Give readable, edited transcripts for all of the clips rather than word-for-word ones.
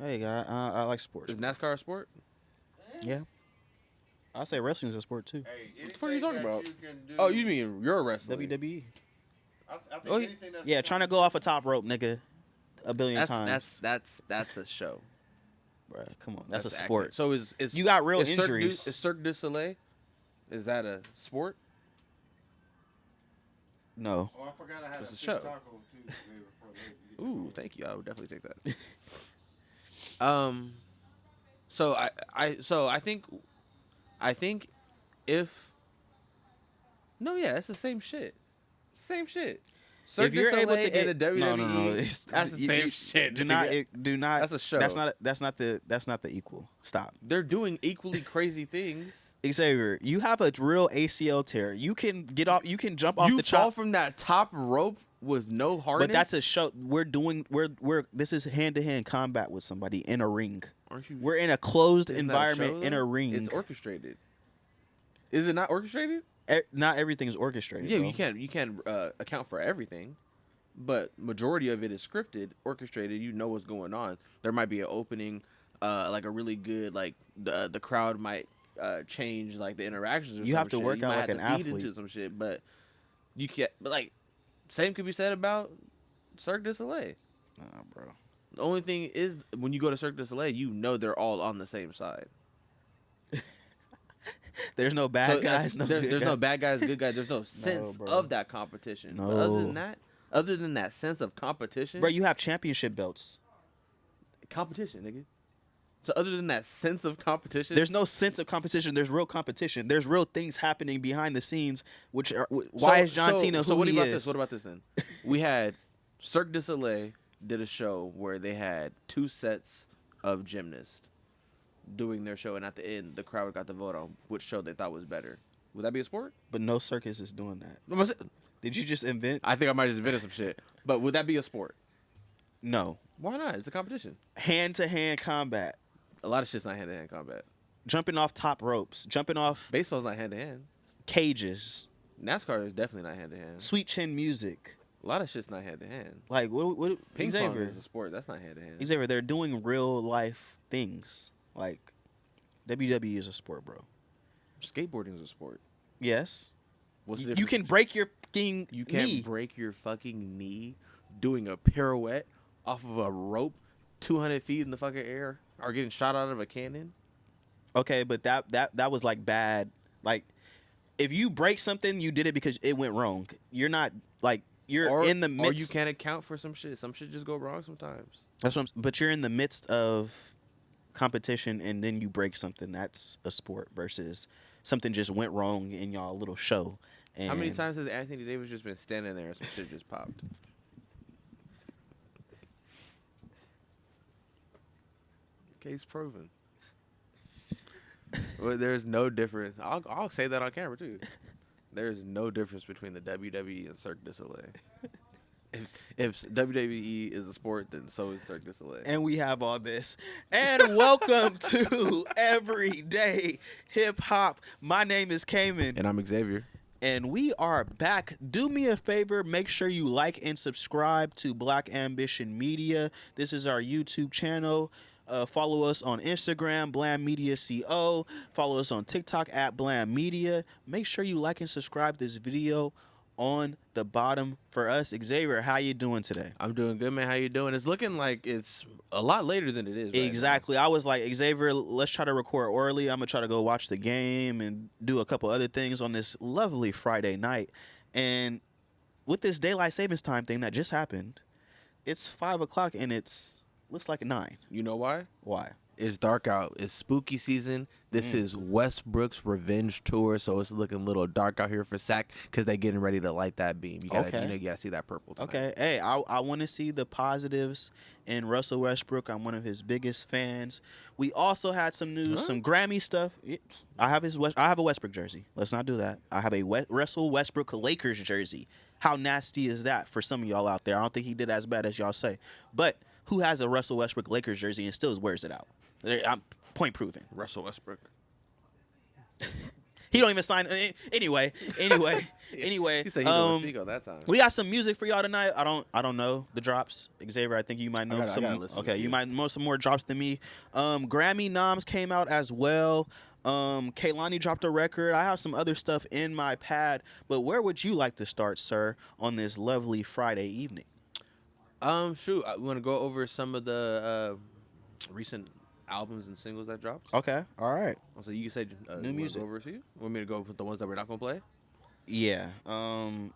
Hey, guy, I like sports. Is NASCAR a sport? Yeah, I say wrestling is a sport too. Hey, What the fuck are you anything talking that about? you can do. Oh, you mean you're wrestling? WWE. I think Oh, anything that's Yeah, trying to go off a top rope, nigga, a billion that's times. that's a show. Bruh, come on, that's a acting. sport. So is You got real is injuries. Is Cirque du Soleil? Is that a sport? No, Oh, I forgot I had It's a a fish show. taco too. Today before late. You get your Ooh, own. thank you. I would definitely take that. So I think if no, yeah, it's the same shit. Same shit. Cirque if du you're able Soleil to get and the WWE, no, that's the same shit. Do nigga. do not. That's a show. That's not the equal. Stop. They're doing equally crazy things. Xavier, you have a real ACL tear. You can get off. You can jump off You the fall chop. from that top rope with no harness. But that's a show. We're this is hand to hand combat with somebody in a ring. Aren't you? We're in a closed Isn't that a environment show, in a though? ring. It's orchestrated. Is it not orchestrated? Not everything is orchestrated. Yeah, bro. you can't account for everything, but majority of it is scripted, orchestrated. You know what's going on. There might be an opening, like a really good like the crowd might change like the interactions. Or You some have to shit. work You out might like have an to feed athlete. into some shit, but you can't. But like, same could be said about Cirque du Soleil. Nah, bro. The only thing is when you go to Cirque du Soleil, you know they're all on the same side. There's no bad So guys. No good there's guys. no bad guys, good guys. There's no sense bro. of that competition. But No. other than that sense of competition, Bro, you have championship belts. competition, nigga. So other than that sense of competition, There's no sense of competition. There's real competition. There's real things happening behind the scenes. Which are why is John Cena who what he about is? this? What about this then? We had Cirque du Soleil did a show where they had two sets of gymnasts doing their show, and at the end, the crowd got to vote on which show they thought was better. Would that be a sport? But no circus is doing that. Was it- Did you just invent? I think I might have just invented some shit. But would that be a sport? No. Why not? It's a competition. Hand to hand combat. A lot of shit's not hand to hand combat. Jumping off top ropes. Jumping off Baseball's not hand to hand. cages. NASCAR is definitely not hand to hand. Sweet chin music. A lot of shit's not hand to hand. Like what Ping pong Xavier. is a sport. That's not hand to hand. Xavier, they're doing real life things. Like WWE is a sport, bro. Skateboarding is a sport. Yes. What's the You difference? can break your fucking You can't knee. break your fucking knee doing a pirouette off of a rope 200 feet in the fucking air or getting shot out of a cannon. Okay, but that was like bad. Like if you break something, you did it because it went wrong. You're not like you're in the midst. Or you can't account for some shit. Some shit just go wrong sometimes. That's what but you're in the midst of competition and then you break something. That's a sport versus something just went wrong in y'all little show. And How many times has Anthony Davis just been standing there and some shit just popped? Case proven. Well, there's no difference. I'll say that on camera too. There's no difference between the WWE and Cirque du Soleil. If WWE is a sport, then so is Cirque du Soleil. And we have all this. And welcome to Everyday Hip Hop. My name is Cayman. And I'm Xavier. And we are back. Do me a favor, make sure you like and subscribe to Black Ambition Media. This is our YouTube channel. Follow us on Instagram, Blam Media CO. Follow us on TikTok at Blam Media. Make sure you like and subscribe this video on the bottom for us. Xavier, how you doing today? I'm doing good, man. How you doing? It's looking like it's a lot later than it is. Right Exactly. I was like, Xavier, let's try to record early. I'm going to try to go watch the game and do a couple other things on this lovely Friday night. And with this daylight savings time thing that just happened, it's 5 o'clock and it's looks like 9. now. You know why? Why? It's dark out. It's spooky season. This is Westbrook's revenge tour, so it's looking a little dark out here for Sac because they getting ready to light that beam. You gotta, Okay. you gotta see that purple. Tonight. Okay. Hey, I want to see the positives in Russell Westbrook. I'm one of his biggest fans. We also had some news, some Grammy stuff. I have a Westbrook jersey. Let's not do that. I have a Russell Westbrook Lakers jersey. How nasty is that for some of y'all out there? I don't think he did as bad as y'all say. But who has a Russell Westbrook Lakers jersey and still wears it out? I'm point proven. Russell Westbrook. He don't even sign. Anyway. He said he don't speak on that time. We got some music for y'all tonight. I don't know the drops. Xavier, I think you might know I some. gotta listen Okay, to you you. might know some more drops than me. Grammy noms came out as well. Kaylani dropped a record. I have some other stuff in my pad, but where would you like to start, sir, on this lovely Friday evening? Shoot, I want to go over some of the recent albums and singles that dropped. Okay, all right. So you said New music. Go over a few. Want me to go with the ones that we're not gonna play? Yeah. Here,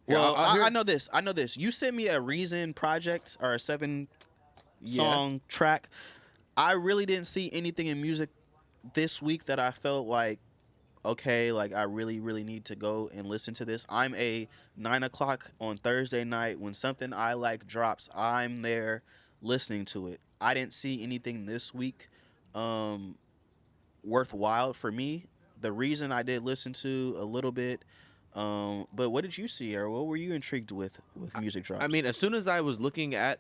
Well, I'll hear- I know this. I know this. You sent me a Reason project or a 7-song track. I really didn't see anything in music this week that I felt like, okay, like I really, really need to go and listen to this. I'm a 9 o'clock on Thursday night when something I like drops. I'm there listening to it. I didn't see anything this week worthwhile for me. The Reason I did listen to a little bit. But what did you see, or what were you intrigued with music drops? I mean, as soon as I was looking at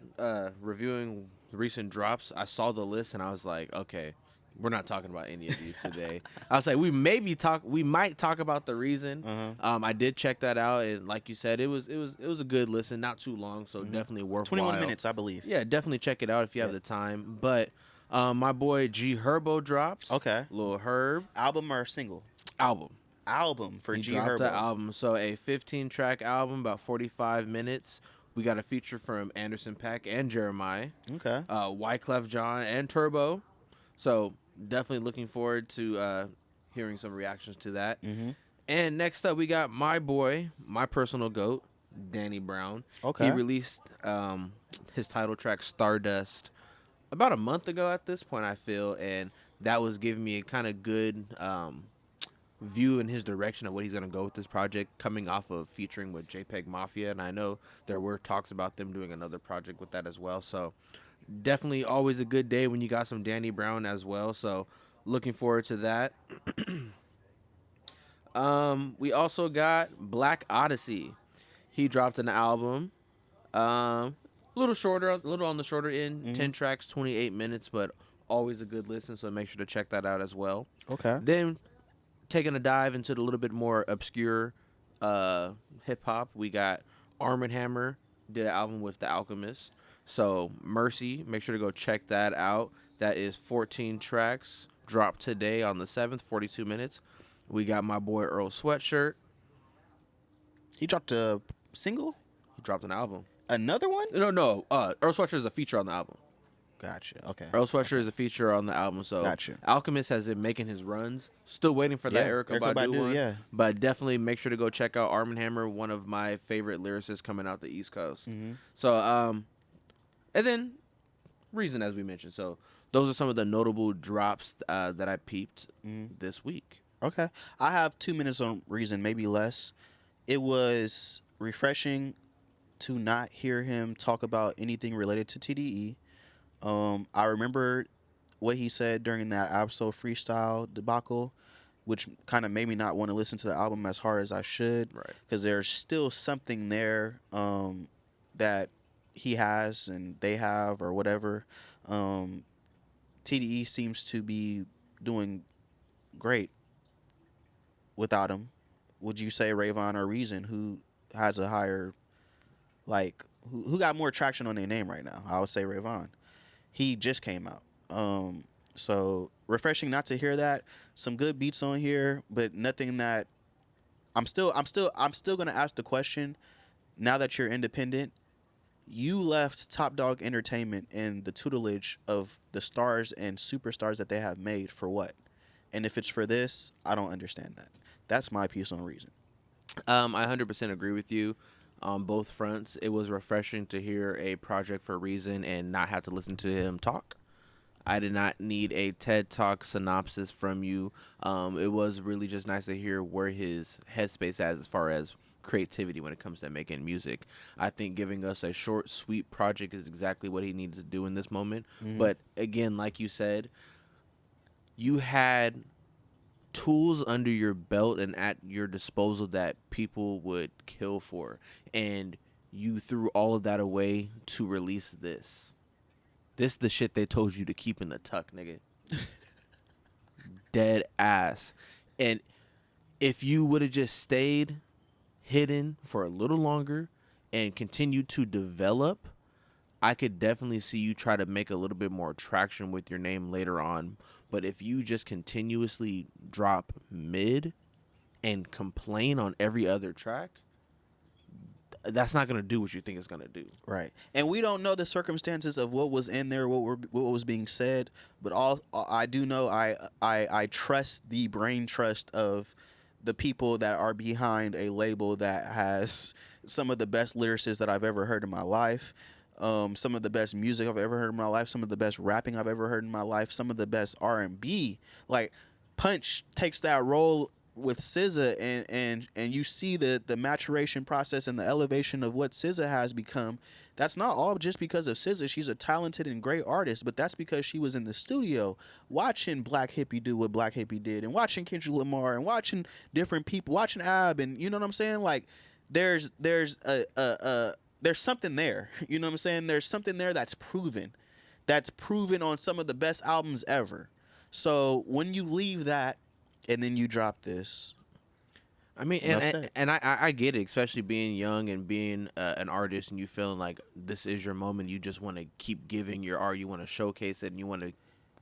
reviewing recent drops, I saw the list and I was like, okay, we're not talking about any of these today. I was like, we might talk about The Reason. I did check that out, and like you said, it was a good listen, not too long, so definitely worthwhile. 21 minutes, I believe. Yeah, definitely check it out if you have the time. But my boy G Herbo dropped. Okay. Lil Herb Album or single? album For he G dropped Herbo. the album. So a 15-track album, about 45 minutes. We got a feature from Anderson .Paak and Jeremiah. Okay. Wyclef Jean and Turbo. So definitely looking forward to hearing some reactions to that. And next up, we got my boy, my personal GOAT, Danny Brown. Okay. He released his title track, Stardust, about a month ago at this point, I feel. And that was giving me a kind of good view in his direction of what he's going to go with this project, coming off of featuring with JPEG Mafia. And I know there were talks about them doing another project with that as well. So definitely always a good day when you got some Danny Brown as well. So looking forward to that. We also got Black Odyssey. He dropped an album. A little on the shorter end, 10 tracks, 28 minutes, but always a good listen. So make sure to check that out as well. Okay. Then taking a dive into the little bit more obscure hip hop, we got Arm & Hammer did an album with The Alchemist. So Mercy, make sure to go check that out. That is 14 tracks, dropped today on the 7th, 42 minutes. We got my boy Earl Sweatshirt. He dropped a single? He dropped an album. Another one? No. Earl Sweatshirt is a feature on the album. Gotcha. Okay. Earl Sweatshirt is a feature on the album. So Gotcha. Alchemist has been making his runs. Still waiting for that Erykah Badu one. Yeah. But definitely make sure to go check out Arm & Hammer, one of my favorite lyricists coming out the East Coast. So, and then Reason, as we mentioned. So those are some of the notable drops that I peeped this week. Okay. I have 2 minutes on Reason, maybe less. It was refreshing to not hear him talk about anything related to TDE. I remember what he said during that Absol freestyle debacle, which kind of made me not want to listen to the album as hard as I should. Right. Because there's still something there that he has and they have or whatever. TDE seems to be doing great without him. Would you say Rayvon or Reason, who has a higher, like, who got more traction on their name right now? I would say Rayvon. He just came out. So refreshing not to hear that. Some good beats on here, but nothing that I'm still gonna ask the question, now that you're independent, you left Top Dog Entertainment and the tutelage of the stars and superstars that they have made for what? And if it's for this, I don't understand that. That's my piece on Reason. I 100% agree with you on both fronts. It was refreshing to hear a project for Reason and not have to listen to him talk. I did not need a TED Talk synopsis from you. It was really just nice to hear where his headspace is as far as creativity when it comes to making music. I think giving us a short, sweet project is exactly what he needs to do in this moment. But again, like you said, you had tools under your belt and at your disposal that people would kill for, and you threw all of that away to release this. This the shit they told you to keep in the tuck, nigga. Dead ass. And if you would have just stayed hidden for a little longer and continued to develop, I could definitely see you try to make a little bit more traction with your name later on. But if you just continuously drop mid and complain on every other track, that's not going to do what you think it's going to do. Right. And we don't know the circumstances of what was in there, what was being said, but all I do know, I trust the brain trust of the people that are behind a label that has some of the best lyricists that I've ever heard in my life. Some of the best music I've ever heard in my life, some of the best rapping I've ever heard in my life, some of the best R&B. Like Punch takes that role with SZA, and you see the maturation process and the elevation of what SZA has become. That's not all just because of SZA. She's a talented and great artist, but that's because she was in the studio watching Black Hippie do what Black Hippie did, and watching Kendrick Lamar, and watching different people, watching Ab, and you know what I'm saying? Like there's something there. You know what I'm saying? There's something there that's proven on some of the best albums ever. So when you leave that and then you drop this, I mean, and I get it, especially being young and being an artist, and you feeling like this is your moment. You just want to keep giving your art. You want to showcase it, and you want to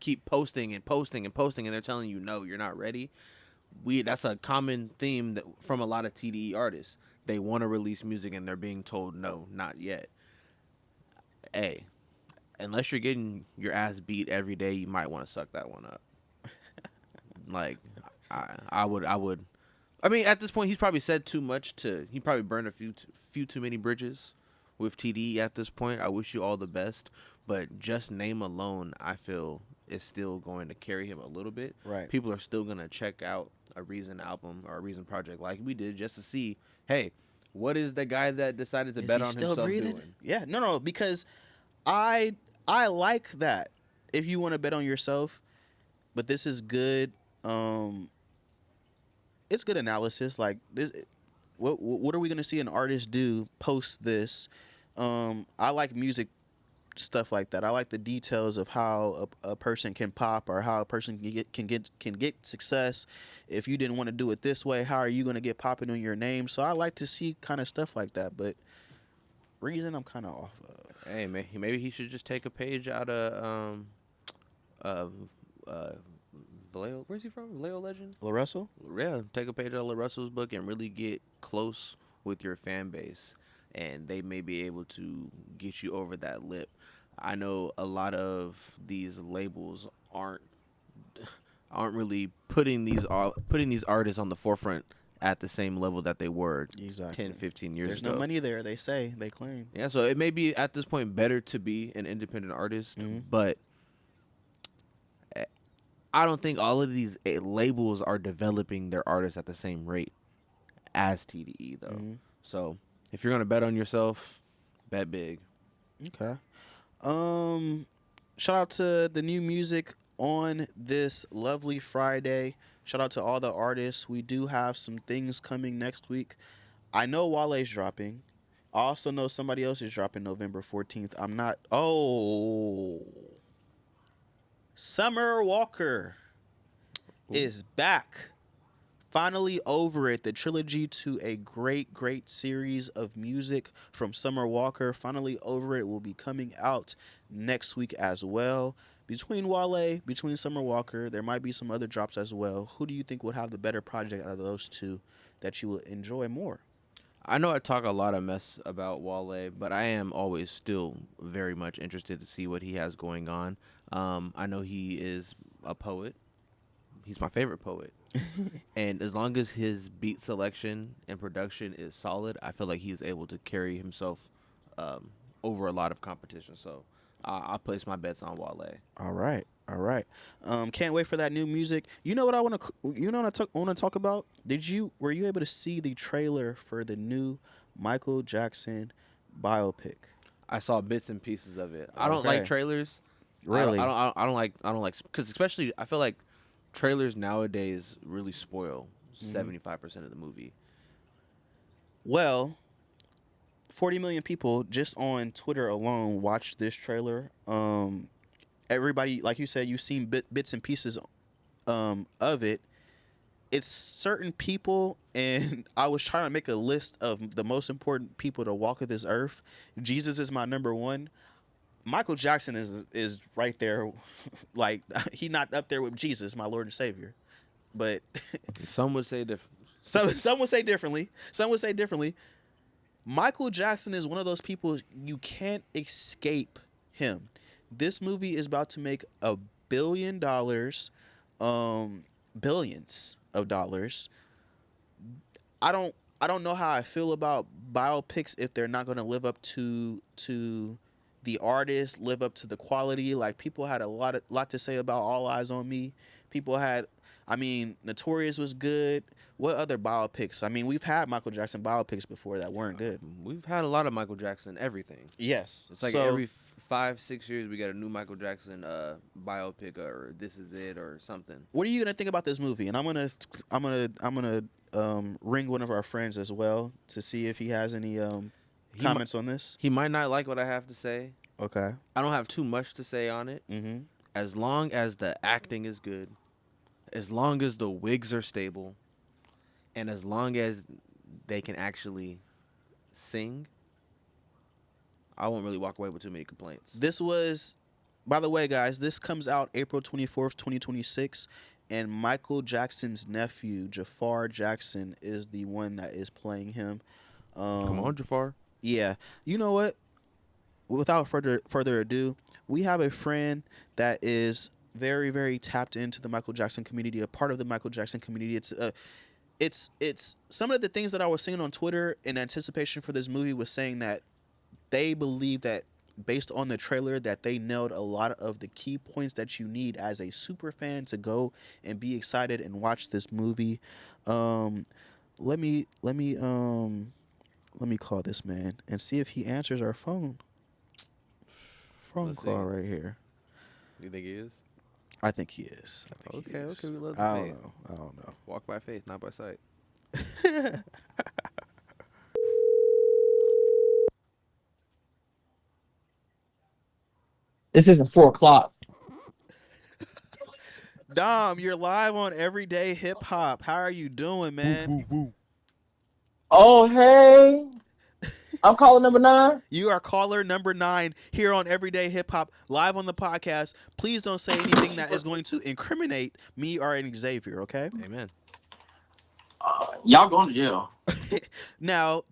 keep posting and posting and posting, and they're telling you, no, you're not ready. That's a common theme from a lot of TDE artists. They want to release music, and they're being told, no, not yet. Hey, unless you're getting your ass beat every day, you might want to suck that one up. Like, I would. I mean, at this point, he's probably said too much he probably burned a few too many bridges with TD at this point. I wish you all the best, but just name alone, I feel, is still going to carry him a little bit. Right. People are still going to check out a Reason album or a Reason project like we did just to see, hey, what is the guy that decided to bet on himself doing? Yeah, no, because I like that. If you want to bet on yourself, but this is good. It's good analysis. Like this, what are we gonna see an artist do post this? I like music stuff like that. I like the details of how a person can pop, or how a person can get success. If you didn't want to do it this way, how are you gonna get popping on your name? So I like to see kind of stuff like that. But Reason, I'm kind of off of. Hey, maybe he should just take a page out of Vallejo. Where's he from? Vallejo legend? La Russell? Yeah, take a page out of La Russell's book and really get close with your fan base, and they may be able to get you over that lip. I know a lot of these labels aren't really putting these artists on the forefront at the same level that they were Exactly. 10, 15 years There's ago. no money there, they claim. Yeah, so it may be at this point better to be an independent artist, but I don't think all of these labels are developing their artists at the same rate as TDE, though. So if you're gonna bet on yourself, bet big. Okay. Shout out to the new music on this lovely Friday. Shout out to all the artists. We do have some things coming next week. I know Wale's dropping. I also know somebody else is dropping November 14th. I'm not. Oh. Summer Walker is back. Finally over it. The trilogy to a great, great series of music from Summer Walker. Finally over it will be coming out next week as well. Between Wale, between Summer Walker, there might be some other drops as well. Who do you think would have the better project out of those two that you will enjoy more? I know I talk a lot of mess about Wale, but I am always still very much interested to see what he has going on. I know he is a poet. He's my favorite poet. And as long as his beat selection and production is solid, I feel like he's able to carry himself over a lot of competition. So I'll place my bets on Wale. All right. Can't wait for that new music. You know what I want to talk about? Were you able to see the trailer for the new Michael Jackson biopic? I saw bits and pieces of it. I don't like trailers. Really? I don't like because especially I feel like trailers nowadays really spoil 75% of the movie. Well, 40 million people just on Twitter alone watched this trailer. Everybody, like you said, you've seen bits and pieces of it. it's certain people, and I was trying to make a list of the most important people to walk this earth. Jesus is my number one. Michael Jackson is right there, like he not up there with Jesus, my Lord and Savior, but Some would say different. some would say differently. Some would say differently. Michael Jackson is one of those people you can't escape him. This movie is about to make $1 billion, billions of dollars. I don't know how I feel about biopics if they're not going to live up to the artist, live up to the quality. Like people had a lot to say about All Eyes on Me. People had, I mean, Notorious was good. What other biopics? I mean, we've had Michael Jackson biopics before that weren't good. We've had a lot of Michael Jackson everything. Yes, It's like so, every 5-6 years we got a new Michael Jackson biopic or This Is It or something. what are you gonna think about this movie? And I'm gonna ring one of our friends as well to see if he has any comments on this. He might not like what I have to say. Okay. I don't have too much to say on it. Mm-hmm. As long as the acting is good, as long as the wigs are stable, and as long as they can actually sing, I won't really walk away with too many complaints. This was, by the way, guys, this comes out April 24th, 2026, and Michael Jackson's nephew, Jafar Jackson, is the one that is playing him. Come on, Jafar. Yeah. You know what? Without further ado, we have a friend that is very, very tapped into the Michael Jackson community, a part of the Michael Jackson community. It's some of the things that I was seeing on Twitter in anticipation for this movie was saying that they believe that based on the trailer that they nailed a lot of the key points that you need as a super fan to go and be excited and watch this movie. Let me call this man and see if he answers our phone Let's call see. right here. You think he is? I think he is. I think he Okay, is. okay, we love the I faith. don't know. Walk by faith, not by sight. This isn't 4 o'clock. Dom, you're live on Everyday Hip Hop. How are you doing, man? Oh, hey. I'm calling number 9. You are caller number 9 here on Everyday Hip Hop, live on the podcast. Please don't say anything that is going to incriminate me or Xavier, okay? Amen. Y'all going to jail. Now,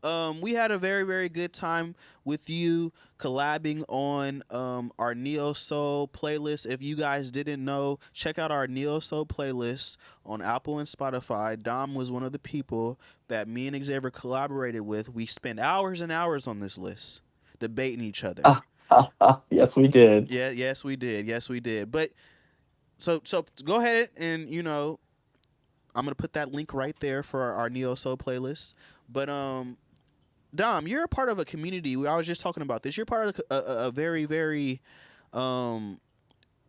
we had a very, very good time with you collabing on our Neo Soul playlist. If you guys didn't know, check out our Neo Soul playlist on Apple and Spotify. Dom was one of the people that me and Xavier collaborated with. We spent hours and hours on this list, debating each other. Yes, we did. Yeah, yes, we did. Yes, we did. But so go ahead and I'm gonna put that link right there for our Neo Soul playlist. But Dom, you're a part of a community. I was just talking about this. You're part of a very, very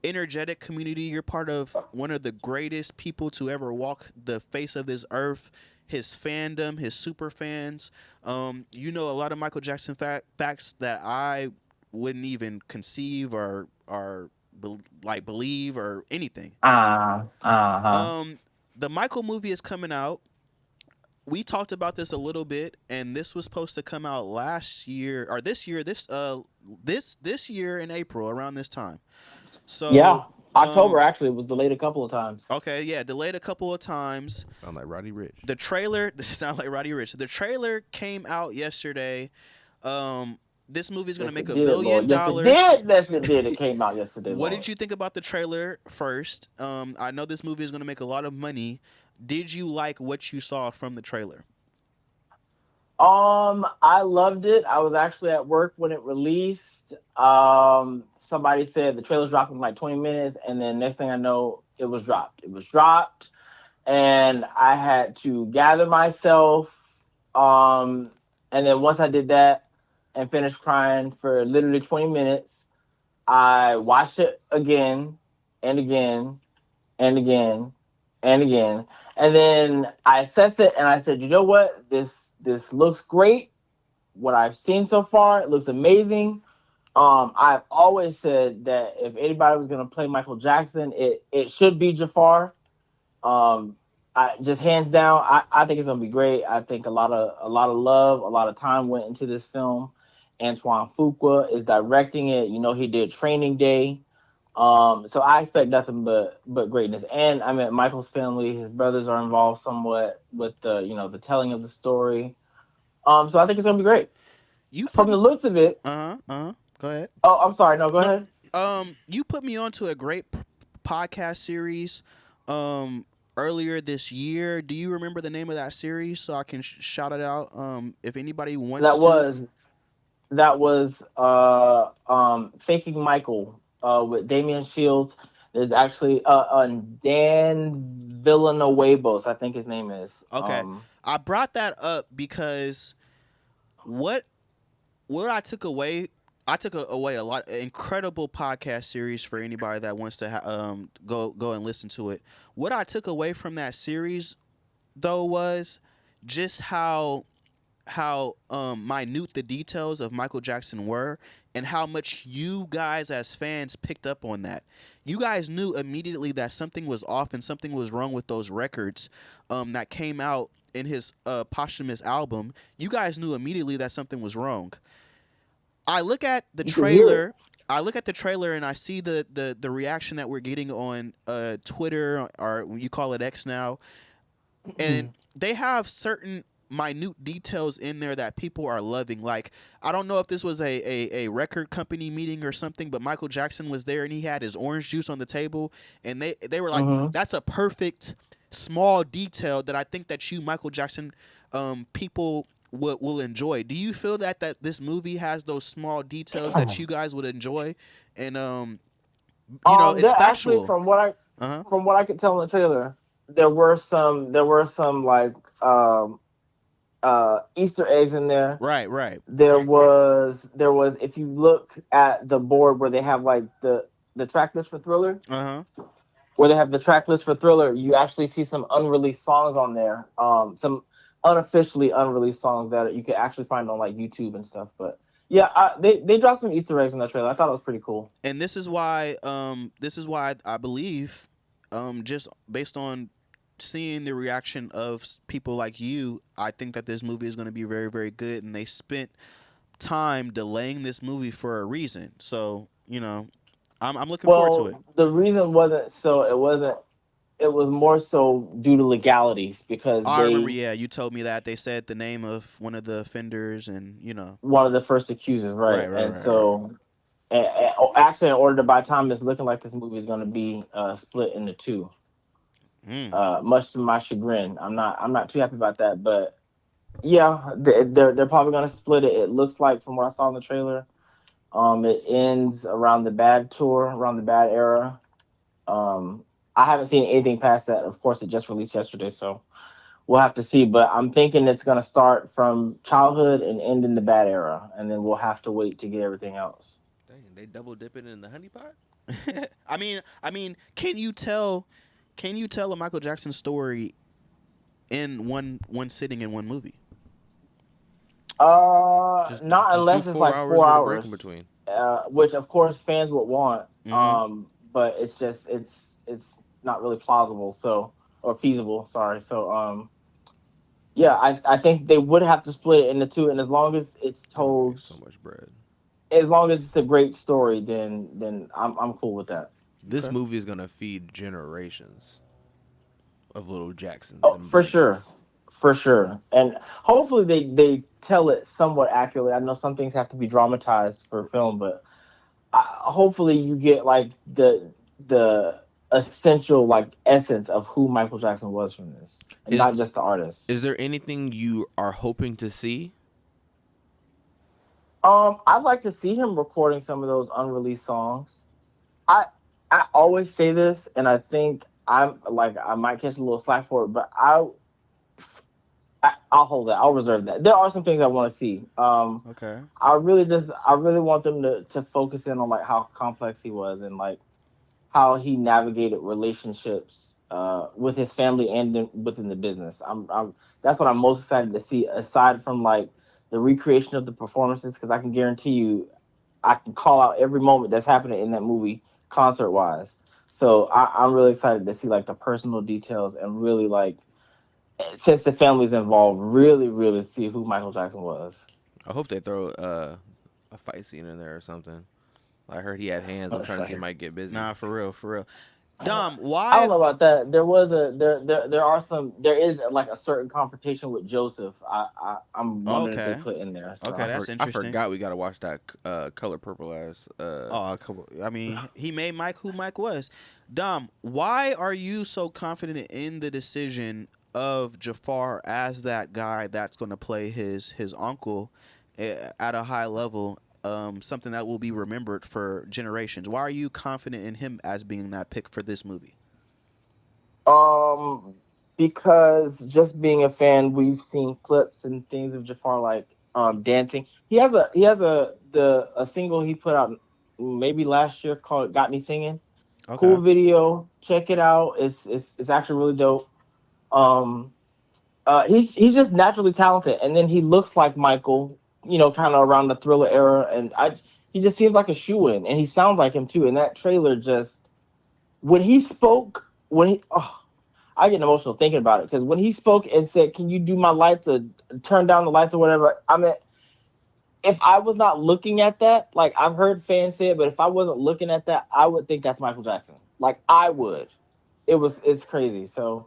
energetic community. You're part of one of the greatest people to ever walk the face of this earth. His fandom, his super fans. You know a lot of Michael Jackson facts that I wouldn't even conceive or believe or anything. The Michael movie is coming out. We talked about this a little bit, and this was supposed to come out last year or this year. This year in April around this time. So Yeah. October actually was delayed a couple of times. Okay, yeah, delayed a couple of times. Sound like Roddy Ricch. The trailer. This sounds like Roddy Ricch. The trailer came out yesterday. This movie is going to make $1 billion. Yes, it did. It came out yesterday. What did you think about the trailer first? I know this movie is going to make a lot of money. Did you like what you saw from the trailer? I loved it. I was actually at work when it released. Somebody said the trailer's dropped in like 20 minutes, and then next thing I know, it was dropped. It was dropped, and I had to gather myself. And then once I did that and finished crying for literally 20 minutes, I watched it again and again and again and again. And then I assessed it and I said, you know what? This looks great. What I've seen so far, it looks amazing. I've always said that if anybody was going to play Michael Jackson, it should be Jafar. I I just hands down, I think it's gonna be great. I think a lot of love, a lot of time went into this film. Antoine Fuqua is directing it. You know, he did Training Day. So I expect nothing but greatness. And I mean, Michael's family, his brothers are involved somewhat with the the telling of the story. So I think it's gonna be great. You put From the looks of it. Go ahead. Oh, I'm sorry. No, go No, ahead. you put me onto a great podcast series earlier this year. Do you remember the name of that series so I can shout it out if anybody wants That to? was Faking Michael with Damian Shields. There's actually Dan Villanuevos, I think his name is. Okay. I brought that up because what what I took away a lot incredible podcast series for anybody that wants to go and listen to it. What I took away from that series though was just how minute the details of Michael Jackson were and how much you guys as fans picked up on that. You guys knew immediately that something was off and something was wrong with those records that came out in his posthumous album. You guys knew immediately that something was wrong. I look at the You can hear it. trailer. I look at the trailer and I see the reaction that we're getting on Twitter, or you call it X now, and they have certain minute details in there that people are loving. Like, I don't know if this was a record company meeting or something, but Michael Jackson was there and he had his orange juice on the table, and they were like, Mm-hmm. that's a perfect small detail that I think that you Michael Jackson people will enjoy. Do you feel that this movie has those small details that you guys would enjoy? And it's There actually, factual. Uh-huh. from what I could tell in the trailer, there were some like Easter eggs in there. Right. There was if you look at the board where they have like the track list for Thriller, Uh-huh. you actually see some unreleased songs on there. Some unofficially unreleased songs that you could actually find on like YouTube and stuff. But yeah, they dropped some Easter eggs in that trailer. I thought it was pretty cool. And this is why I believe just based on seeing the reaction of people like you, I think that this movie is going to be very, very good, and they spent time delaying this movie for a reason. So, I'm looking forward to it. Well, the reason wasn't. It was more so due to legalities because I remember, they yeah, you told me that they said the name of one of the offenders, and one of the first accusers, right, right? right, And right, right. so, actually, in order to buy time, it's looking like this movie is going to be split into two. Mm. Much to my chagrin, I'm not too happy about that, but yeah, they're probably going to split it. It looks like from what I saw in the trailer, it ends around the Bad tour, around the Bad era. Um, I haven't seen anything past that. Of course, it just released yesterday, so we'll have to see. But I'm thinking it's going to start from childhood and end in the Bad era, and then we'll have to wait to get everything else. Dang, they double dipping in the honey pot. I mean, can you tell a Michael Jackson story in one sitting in one movie? Not Just do unless it's like 4 hours four with a break in hours, between. which of course fans would want. Mm-hmm. But it's not really plausible, so or feasible. Sorry. So yeah, I think they would have to split it into two, and as long as it's That would make told, so much bread. as long as it's a great story, then I'm cool with that. This Okay. movie is gonna feed generations of little Jacksons Oh, and for sure, Brandons. for sure, and hopefully they tell it somewhat accurately. I know some things have to be dramatized for film, but hopefully you get like the essential like essence of who Michael Jackson was from this, and Is not just the artist. is there anything you are hoping to see? I'd like to see him recording some of those unreleased songs. I I always say this, and I think I'm like I might catch a little slack for it, but I'll hold that. I'll reserve that. There are some things I want to see. Okay. I really want them to focus in on like how complex he was and like how he navigated relationships with his family and within the business. That's what I'm most excited to see. Aside from like the recreation of the performances, because I can guarantee you, I can call out every moment that's happening in that movie concert wise. So I'm really excited to see like the personal details and really like since the family's involved, really see who Michael Jackson was. I hope they throw a fight scene in there or something. I heard he had hands. I'm trying to see if he might get busy. Nah, for real, for real. Dom, I why? don't know about that. There is like a certain confrontation with Joseph. I'm wondering if they Okay, put in there. okay, So that's I interesting. forgot we gotta watch that Color Purple as. Oh, come on. I mean, he made Mike who Mike was. Dom, why are you so confident in the decision of Jafar as that guy that's going to play his uncle at a high level? Something that will be remembered for generations. Why are you confident in him as being that pick for this movie? Um, because just being a fan, we've seen clips and things of Jafar like dancing. He has a single he put out maybe last year called "Got Me Singing." Okay. Cool video, check it out. It's actually really dope. Um, he's just naturally talented, and then he looks like Michael, kind of around the Thriller era, and he just seems like a shoe in, and he sounds like him too. And that trailer just when he spoke when he oh, I get emotional thinking about it because when he spoke and said, "Can you do my lights or turn down the lights or whatever?" I mean, if I was not looking at that, like I've heard fans say it, but if I wasn't looking at that, I would think that's Michael Jackson. Like I would. It's crazy. So,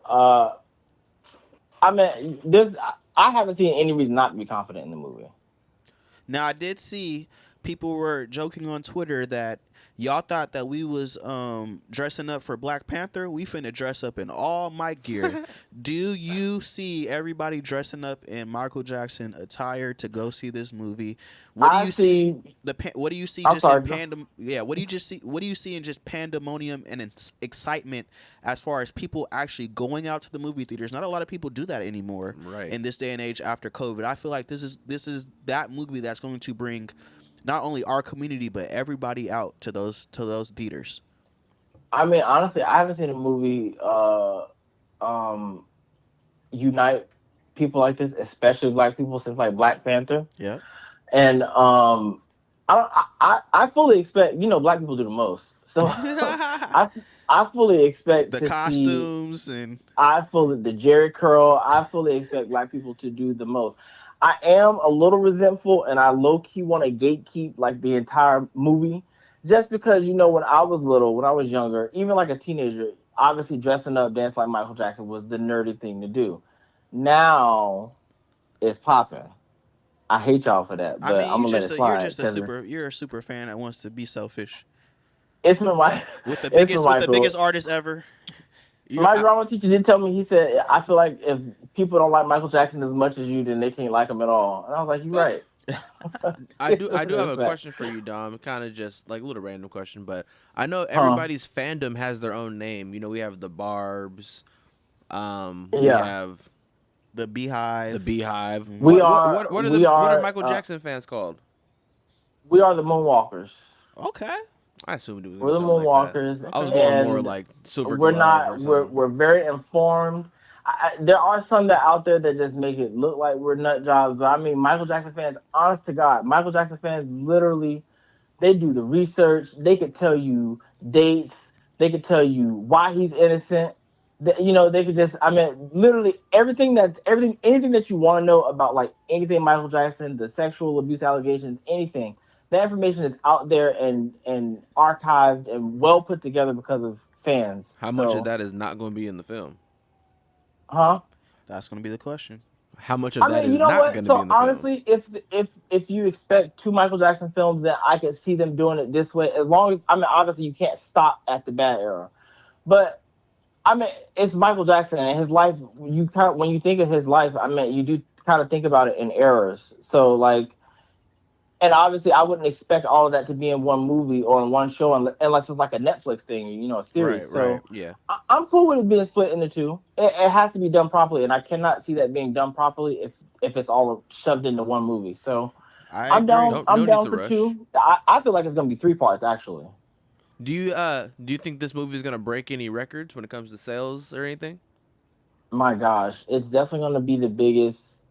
uh, I mean, I haven't seen any reason not to be confident in the movie. Now I did see people were joking on Twitter that y'all thought that we was dressing up for Black Panther. We finna dress up in all Mike gear. Do you see everybody dressing up in Michael Jackson attire to go see this movie? What do I you see see. what do you see I'm just in sorry. pandem? Yeah, what do you see in just pandemonium and excitement as far as people actually going out to the movie theaters? Not a lot of people do that anymore Right. in this day and age after COVID. I feel like this is that movie that's going to bring not only our community but everybody out to those theaters. I mean, honestly, I haven't seen a movie um unite people like this, especially black people, since like Black Panther. Yeah. And I fully expect, black people do the most. So I I fully expect The to see costumes and the Jerry curl. I fully expect black people to do the most. I am a little resentful, and I low key want to gatekeep like the entire movie, just because when I was little, when I was younger, even like a teenager, obviously dressing up, dance like Michael Jackson was the nerdy thing to do. Now it's popping. I hate y'all for that, I but mean I'm gonna let it you're slide just a because super fan that wants to be selfish it's been my it's been with the Michael. biggest artist ever. You know, My drama teacher did tell me. He said, "I feel like if people don't like Michael Jackson as much as you, then they can't like him at all." And I was like, "You're well, right." I do have That's a fact. question for you, Dom. Kind of just like a little random question, but I know Huh? everybody's fandom has their own name. You know, we have the Barb's, we Yeah, have The the Beehive. Beehive. Mhm. we What what are. what what are We the what are are. Michael Jackson fans called? We are the Moonwalkers. Okay. I assumed it was gonna We're be the something like that. Moonwalkers, I was Okay. going more and like Silver we're Glove or not. We're something. we're very informed. There are some that out there that just make it look like we're nut jobs, but I mean, Michael Jackson fans. Honest to God, Michael Jackson fans literally they do the research. They could tell you dates. They could tell you why he's innocent. They could just. I mean, literally anything that you want to know about, like anything Michael Jackson, the sexual abuse allegations, anything. That information is out there and archived and well put together because of fans. How much of So, that is not going to be in the film? huh? That's gonna be the question. How much of I that mean, you is know not what? going to be So in the film? honestly, if you expect two Michael Jackson films, then I could see them doing it this way. As long as I mean, obviously you can't stop at the bad era, but I mean, it's Michael Jackson and his life. You kind of when you think of his life, I mean, you do kind of think about it in eras. So like, and obviously, I wouldn't expect all of that to be in one movie or in one show unless it's like a Netflix thing, a series. Right, right. So Yeah. I'm cool with it being split into two. It has to be done properly, and I cannot see that being done properly if it's all shoved into one movie. So I I'm agree. down. No, I'm no need down to for rush. two. I feel like it's gonna be three parts actually. Do you think this movie is gonna break any records when it comes to sales or anything? My gosh, it's definitely gonna be the biggest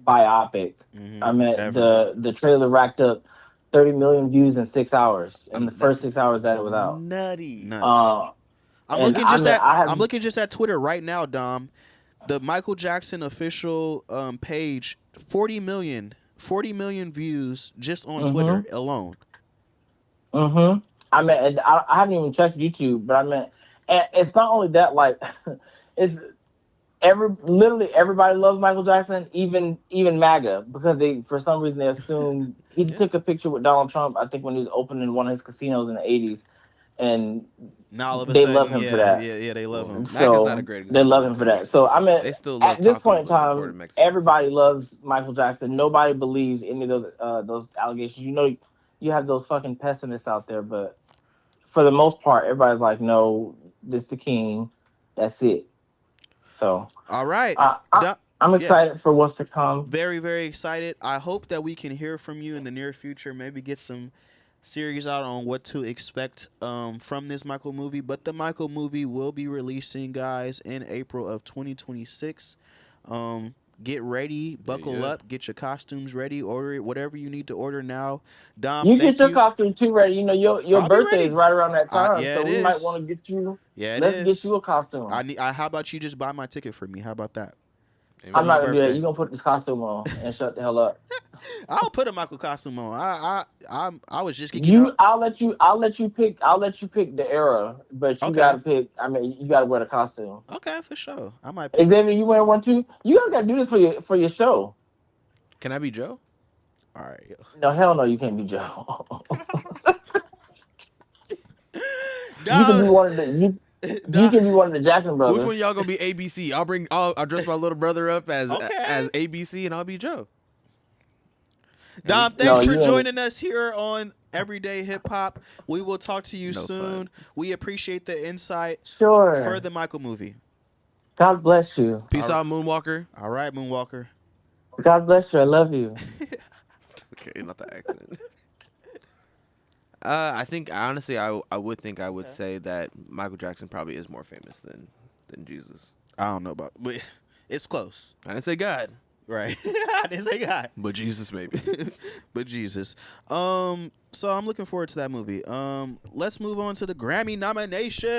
biopic. I mean, Ever. the trailer racked up 30 million views in 6 hours in the first That's 6 hours that it was out. nutty. Nuts. Uh, and I mean, I have I'm looking just at Twitter right now, Dom. The Michael Jackson official page, 40 million views just on Twitter Mm-hmm. alone. Mm-hmm. I mean, and I haven't even checked YouTube, but I mean, and it's not only that. Like, it's literally everybody loves Michael Jackson, even MAGA, because they for some reason they assume he Yeah. took a picture with Donald Trump. I think when he was opening one of his casinos in the '80s, and Now all of a they love sudden, him for yeah, that. yeah, yeah, they love Well, him. Mac is not a So great they love example him for that. because So I mean, they still love at this talking point in with recorded time, Mexicans. everybody loves Michael Jackson. Nobody believes any of those allegations. You know, you have those fucking pessimists out there, but for the most part, everybody's like, no, this the king. That's it. So All right. uh, I, Done. I'm Yeah. excited for what's to come. Very, very excited. I hope that we can hear from you in the near future. Maybe get some series out on what to expect from this Michael movie. But the Michael movie will be releasing, guys, in April of 2026. Get ready, buckle Yeah. up, get your costumes ready, order it, whatever you need to order now. Dom, You get thank your you. costume too ready. You know your I'll be birthday is ready. right around that time, Yeah, so it we might is. want to get you. Yeah, it Let's get is. you a costume. How about you just buy my ticket for me? How about that for I'm my Amen. not gonna do that. birthday? You gonna put this costume on and shut the hell up. I'll put a Michael costume on. I was just geeking out. I'll let you pick the era, but you Okay. gotta pick. I mean, you gotta wear the costume. Okay, for sure. I might pick. Xavier, you wear one too. You guys gotta do this for your show. Can I be Joe? All right. No, hell no, you can't be Joe. you can be Dom, one of the you Dom. can be one of the Jackson Which one of brothers. y'all gonna be ABC? I'll dress my little brother up Okay. as ABC, and I'll be Joe. And Dom, No, thanks for you ain't. joining us here on Everyday Hip Hop. We will talk to you no soon. fun. We appreciate the insight for Sure. the Michael movie. God bless you. Peace All, out, Moonwalker. all right, Moonwalker. God bless you. I love you. Okay, not the accent. I think honestly, I would think I would say that Michael Jackson probably is more famous than Jesus. I don't know about, but it's close. I didn't say God, Right. I didn't say God. but Jesus maybe. But Jesus. So I'm looking forward to that movie. Let's move on to the Grammy nominations.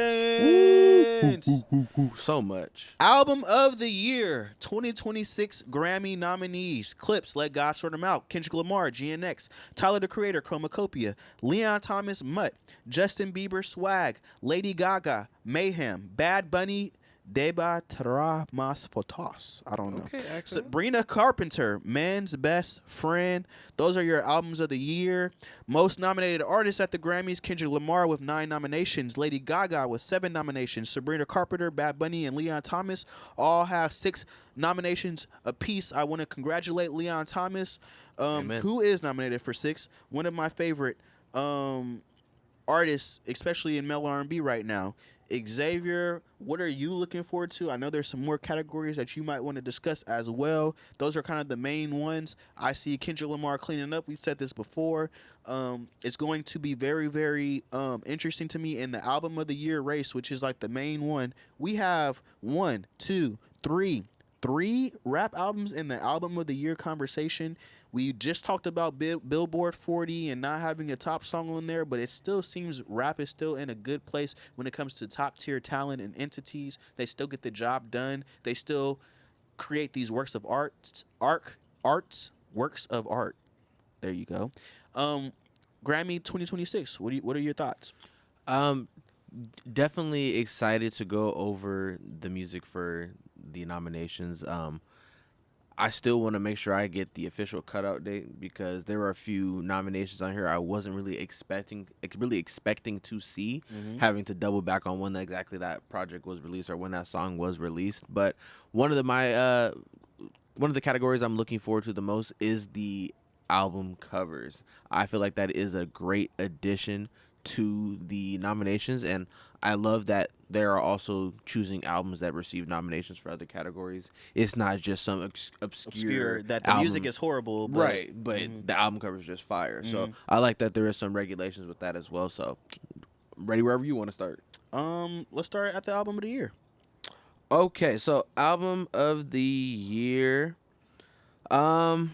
So much. Album of the Year 2026 Grammy nominees: Clips, Let God Sort 'Em Out, Kendrick Lamar, GNX, Tyler the Creator, Chromacopia, Leon Thomas, Mutt, Justin Bieber, Swag, Lady Gaga, Mayhem, Bad Bunny, Deba Tra Mas Fotos. I don't know. Okay, excellent. Sabrina Carpenter, Man's Best Friend. Those are your albums of the year. Most nominated artists at the Grammys: Kendrick Lamar with 9 nominations, Lady Gaga with 7 nominations, Sabrina Carpenter, Bad Bunny, and Leon Thomas all have 6 nominations apiece. I want to congratulate Leon Thomas, Amen. who is nominated for 6. One of my favorite artists, especially in male R&B right now. Xavier, what are you looking forward to? I know there's some more categories that you might want to discuss as well. Those are kind of the main ones. I see Kendrick Lamar cleaning up. We said this before. It's going to be very, very interesting to me in the album of the year race, which is like the main one. We have 1, 2, 3 rap albums in the album of the year conversation. We just talked about Billboard 40 and not having a top song on there, but it still seems rap is still in a good place when it comes to top tier talent and entities. They still get the job done. They still create these works of works of art. There you go. Grammy 2026. What are your thoughts? Definitely excited to go over the music for the nominations. I still want to make sure I get the official cutout date because there are a few nominations on here I wasn't really expecting to see, having to double back on when exactly that project was released or when that song was released. But one of the categories I'm looking forward to the most is the album covers. I feel like that is a great addition to the nominations, and I love that they are also choosing albums that receive nominations for other categories. It's not just some obscure that the album. music is horrible, but, Right, but the album cover is just fire. So I like that there is some regulations with that as well. So ready wherever you want to start. let's start at the album of the year. Okay, so album of the year. One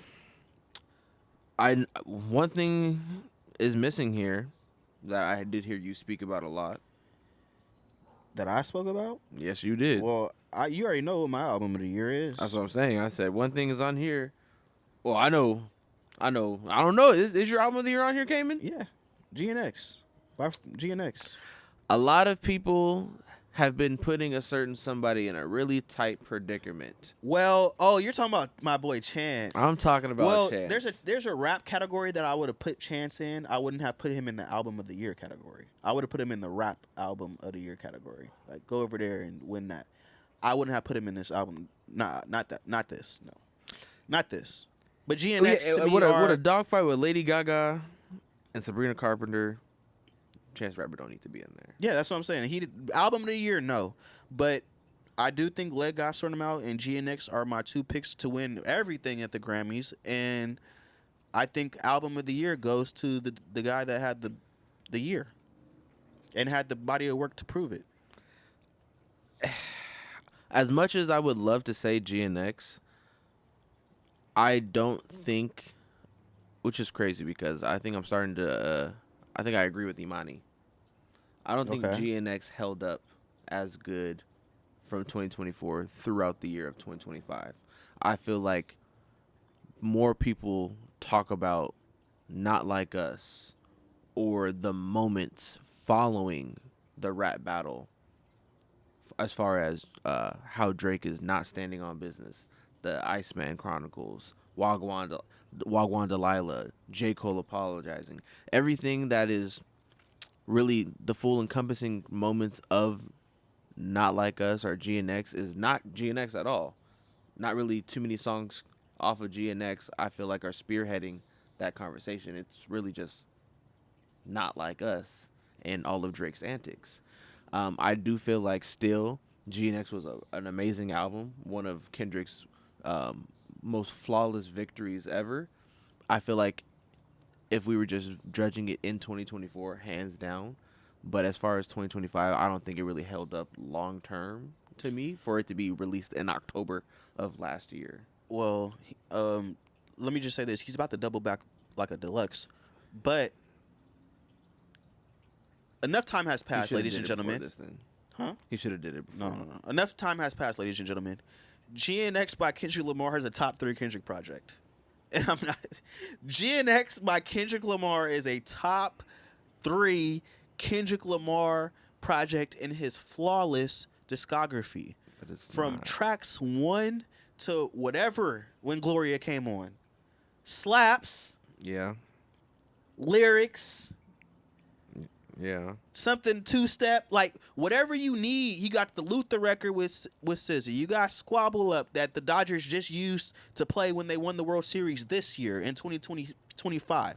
thing is missing here that I did hear you speak about a lot. That I spoke about? Yes, you did. Well, you already know what my album of the year is. That's what I'm saying. I said one thing is on here. Well, I know. I don't know. Is your album of the year on here, Cayman? Yeah, GNX by GNX. A lot of people have been putting a certain somebody in a really tight predicament. Well, you're talking about my boy Chance. I'm talking about Chance. There's a rap category that I would have put Chance in. I wouldn't have put him in the album of the year category. I would have put him in the rap album of the year category. Like, go over there and win that. I wouldn't have put him in this album. Nah, not this. No, not this. But GNX to me would a dogfight with Lady Gaga and Sabrina Carpenter. Chance Rapper don't need to be in there. Yeah, that's what I'm saying. Album of the year, no, but I do think Let God Sort Him Out and GNX are my two picks to win everything at the Grammys, and I think album of the year goes to the guy that had the year and had the body of work to prove it. As much as I would love to say GNX, I don't think, which is crazy because I think I'm starting to. I think I agree with Imani. I don't think GNX held up as good from 2024 throughout the year of 2025. I feel like more people talk about Not Like Us or the moments following the rap battle as far as how Drake is not standing on business, the Iceman Chronicles, Wagwan Delilah, J. Cole apologizing. Everything that is really the full encompassing moments of Not Like Us or GNX is not GNX at all. Not really too many songs off of GNX I feel like are spearheading that conversation. It's really just Not Like Us and all of Drake's antics. I do feel like still GNX was an amazing album, one of Kendrick's most flawless victories ever. I feel like if we were just judging it in 2024, hands down. But as far as 2025, I don't think it really held up long term to me for it to be released in October of last year. Well, let me just say this: he's about to double back like a deluxe, but enough time has passed, ladies and gentlemen. Huh? He should have did it before. No. Enough time has passed, ladies and gentlemen. GNX by Kendrick Lamar is a top 3 Kendrick project. And I'm not. GNX by Kendrick Lamar is a top 3 Kendrick Lamar project in his flawless discography. From tracks 1 to whatever when Gloria came on. Slaps. Yeah. Lyrics. Yeah. Something 2-step, like whatever you need. You got the Luther record with SZA. You got Squabble Up that the Dodgers just used to play when they won the World Series this year in 2025.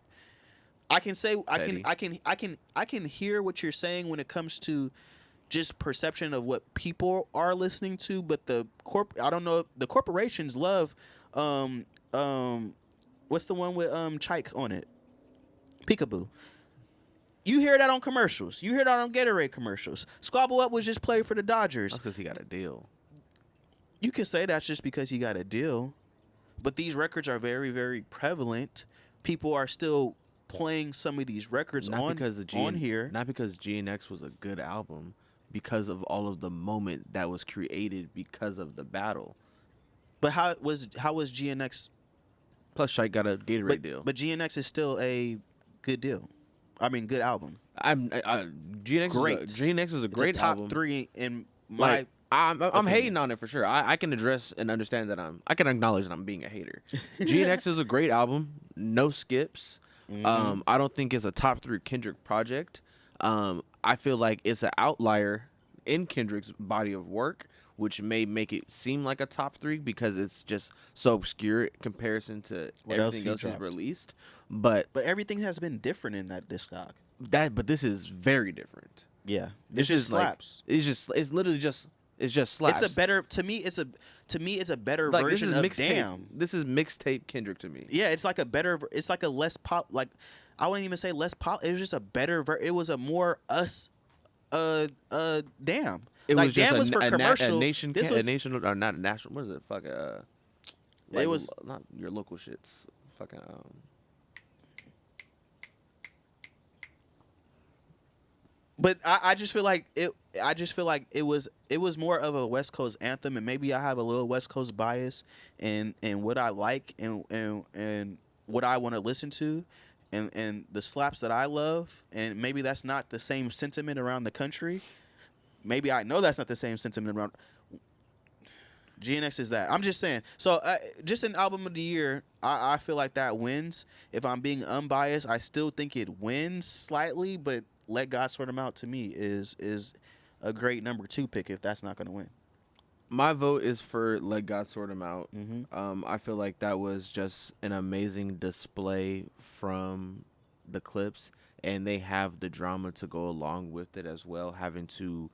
I can say I can hear what you're saying when it comes to just perception of what people are listening to, but the corporations love what's the one with Chike on it? Peekaboo. You hear that on commercials. You hear that on Gatorade commercials. Squabble Up was just played for the Dodgers. That's because he got a deal. You can say that's just because he got a deal. But these records are very, very prevalent. People are still playing some of these records on here. Not because GNX was a good album, because of all of the moment that was created because of the battle. But how was GNX? Plus, Shike got a Gatorade deal. But GNX is still a good deal. I mean, good album. GNX is a great top album. 3 in my. I'm hating on it for sure. I can address and understand that I can acknowledge that I'm being a hater. GNX is a great album, no skips. Mm-hmm. I don't think it's a top 3 Kendrick project. I feel like it's an outlier in Kendrick's body of work, which may make it seem like a top 3 because it's just so obscure in comparison to everything else he's released. But everything has been different in that discog. But this is very different. Yeah, it's just slaps. It's literally just slaps. It's a better it's a better version of Damn. This is mixtape Kendrick to me. Yeah, it's like a less pop. Like I wouldn't even say less pop. It was just a better. It was a more us. Damn. It like was just Damn was for commercial. A nation. Or not a national. What is it? Fuck. It was not your local shits. Fucking. But I just feel like it. I just feel like it was more of a West Coast anthem, and maybe I have a little West Coast bias and what I like and what I want to listen to, and the slaps that I love, and maybe that's not the same sentiment around the country. Maybe I know that's not the same sentiment around. GNX is that. I'm just saying. So, just an album of the year, I feel like that wins. If I'm being unbiased, I still think it wins slightly, but Let God Sort Them Out to me is a great number 2 pick if that's not going to win. My vote is for Let God Sort Them Out. Mm-hmm. I feel like that was just an amazing display from the clips, and they have the drama to go along with it as well, having to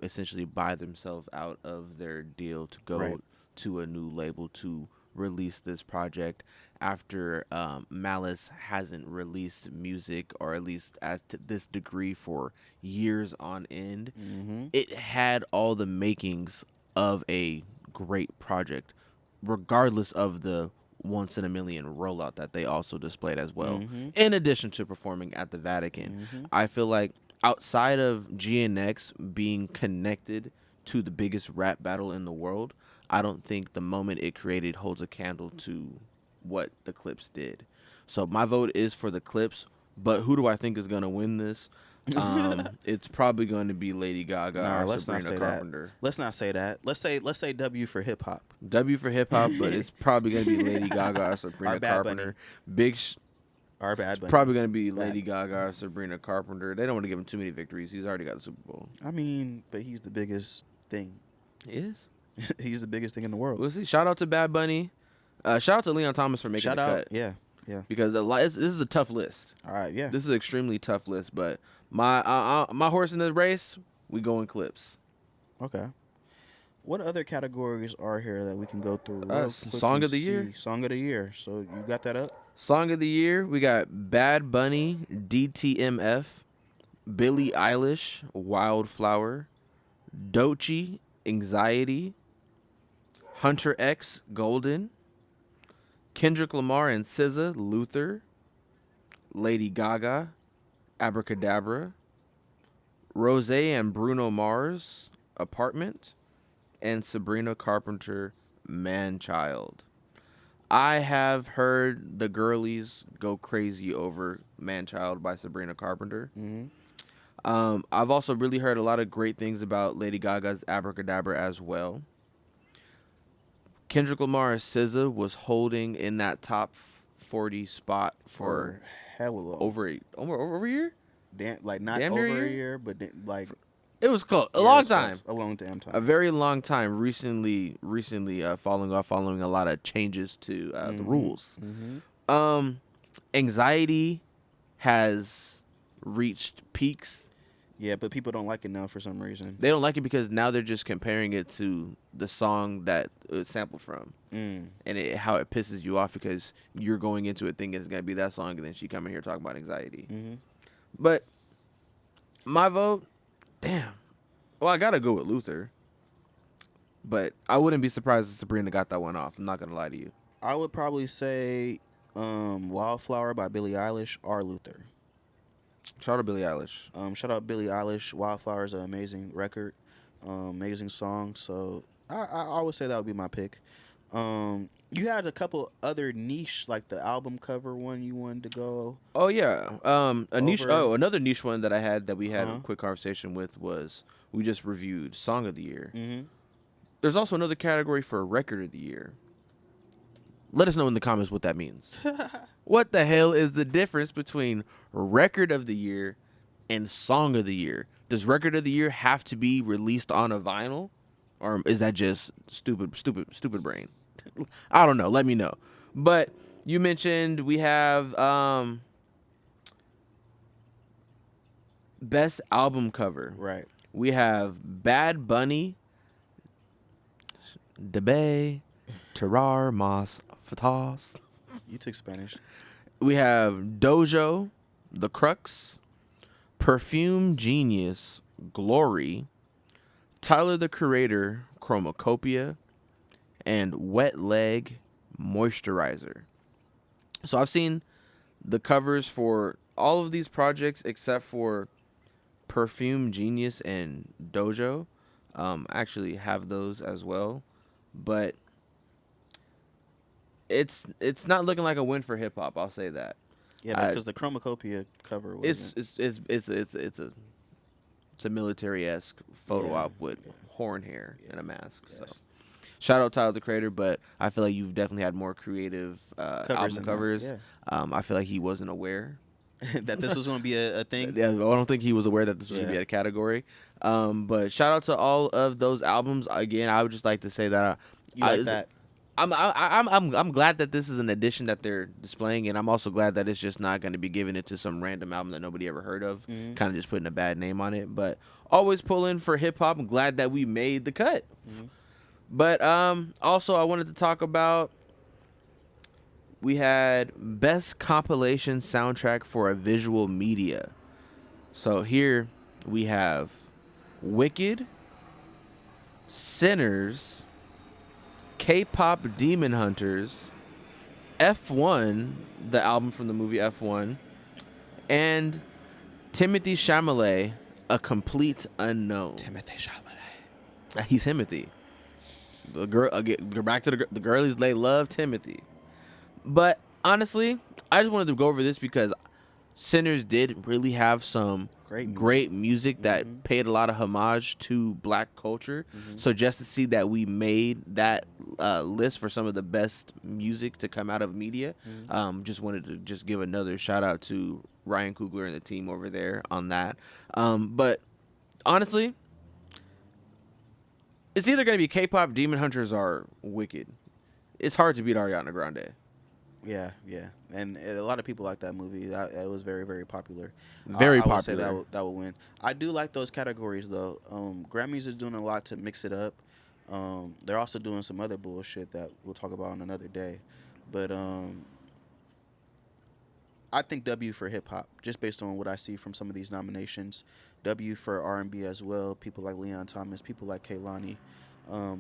essentially buy themselves out of their deal to go Right. to a new label to release this project after Malice hasn't released music, or at least as to this degree, for years on end. Mm-hmm. It had all the makings of a great project, regardless of the once in a million rollout that they also displayed as well, Mhm. in addition to performing at the Vatican. Mhm. I feel like outside of GNX being connected to the biggest rap battle in the world, I don't think the moment it created holds a candle to what the Clips did. So my vote is for the Clips, but who do I think is going to win this? It's probably going to be Lady Gaga Nah, or let's not Sabrina say Carpenter. that. Let's not say that. Let's say W for hip hop. W for hip hop, but it's probably going to be Lady Gaga or Sabrina Our Bad Bunny. Carpenter. Big Our Bad Bunny. Probably going to be Bad. Lady Gaga or Sabrina Carpenter. They don't want to give him too many victories. He's already got the Super Bowl. I mean, but he's the biggest thing. He is. He's the biggest thing in the world. We'll see. Shout out to Bad Bunny. Shout out to Leon Thomas for making Shout the out. cut. Yeah. Yeah. Because this is a tough list. All right. Yeah. This is an extremely tough list, but my horse in the race, we going Clips. Okay. What other categories are here that we can go through? Song and of the year? Song of the year. So you got that up? Song of the year, we got Bad Bunny, DTMF, Billie Eilish, Wildflower, Doechii, Anxiety, Hunter X, Golden, Kendrick Lamar and SZA, Luther, Lady Gaga, Abracadabra, Rose and Bruno Mars, Apartment, and Sabrina Carpenter, Man-Child. I have heard the girlies go crazy over Man-Child by Sabrina Carpenter. Mm-hmm. I've also really heard a lot of great things about Lady Gaga's Abracadabra as well. Kendrick Lamar's SZA was holding in that top 40 spot for hell of a long. over a year. Like not damn near over a a year? year, but like It was close. A yeah, long it's time. close. A long damn time. A very long time. Recently, following a lot of changes to the rules. Mm-hmm. Anxiety has reached peaks. Yeah, but people don't like it now for some reason. They don't like it because now they're just comparing it to the song that it was sampled from, and how it pisses you off because you're going into it thinking it's gonna be that song, and then she coming here talking about anxiety. Mm-hmm. But my vote, damn. Well, I gotta go with Luther, but I wouldn't be surprised if Sabrina got that one off. I'm not gonna lie to you. I would probably say Wildflower by Billie Eilish or Luther. Shout out to Billie Eilish. Shout out Billie Eilish. Wildflower is an amazing record, amazing song. So I would say that would be my pick. You had a couple other niche, like the album cover one you wanted to go. Oh yeah, niche. Over- Oh, another niche one that I had that we had Uh-huh. a quick conversation with was we just reviewed Song of the Year. Mm-hmm. There's also another category for Record of the Year. Let us know in the comments what that means. What the hell is the difference between Record of the Year and Song of the Year? Does Record of the Year have to be released on a vinyl, or is that just stupid brain? I don't know. Let me know. But you mentioned we have best album cover. Right. We have Bad Bunny, Debe, Terrar Mas Fatas. You took Spanish. We have Dojo, The Crux, Perfume Genius, Glory, Tyler the Creator, Chromacopia, and Wet Leg, Moisturizer. So I've seen the covers for all of these projects except for Perfume Genius and Dojo actually have those as well, but it's not looking like a win for hip hop. I'll say that. Yeah, because the Chromacopia cover was. It's a military-esque photo Yeah, op with yeah. horn hair and a mask. Yes. So, shout out Tyler the Creator, but I feel like you've definitely had more creative album than covers. that, I feel like he wasn't aware. that this was going to be a thing. Yeah, I don't think he was aware that this was gonna be a category. But shout out to all of those albums. Again, I would just like to say that You like that? I'm glad that this is an addition that they're displaying, and I'm also glad that it's just not going to be giving it to some random album that nobody ever heard of, kind of just putting a bad name on it. But always pulling for hip hop. I'm glad that we made the cut. But also I wanted to talk about, we had best compilation soundtrack for a visual media. So here we have Wicked, Sinners, K-pop Demon Hunters, F1, the album from the movie F1, and Timothy Chalamet, A Complete Unknown. Timothy Chalamet. He's Timothy. The girl, go back to the girlies. They love Timothy. But honestly, I just wanted to go over this because Sinners did really have some great music that paid a lot of homage to black culture. So just to see that we made that list for some of the best music to come out of media, just wanted to just give another shout out to Ryan Coogler and the team over there on that. But honestly, it's either going to be K-pop Demon Hunters or Wicked. It's hard to beat Ariana Grande. Yeah, and a lot of people like that movie. It was very, very popular. Very I would say popular. that would win. I do like those categories though. Grammys is doing a lot to mix it up. They're also doing some other bullshit that we'll talk about on another day. But I think W for hip hop, just based on what I see from some of these nominations. W for R&B as well. People like Leon Thomas, people like Kehlani,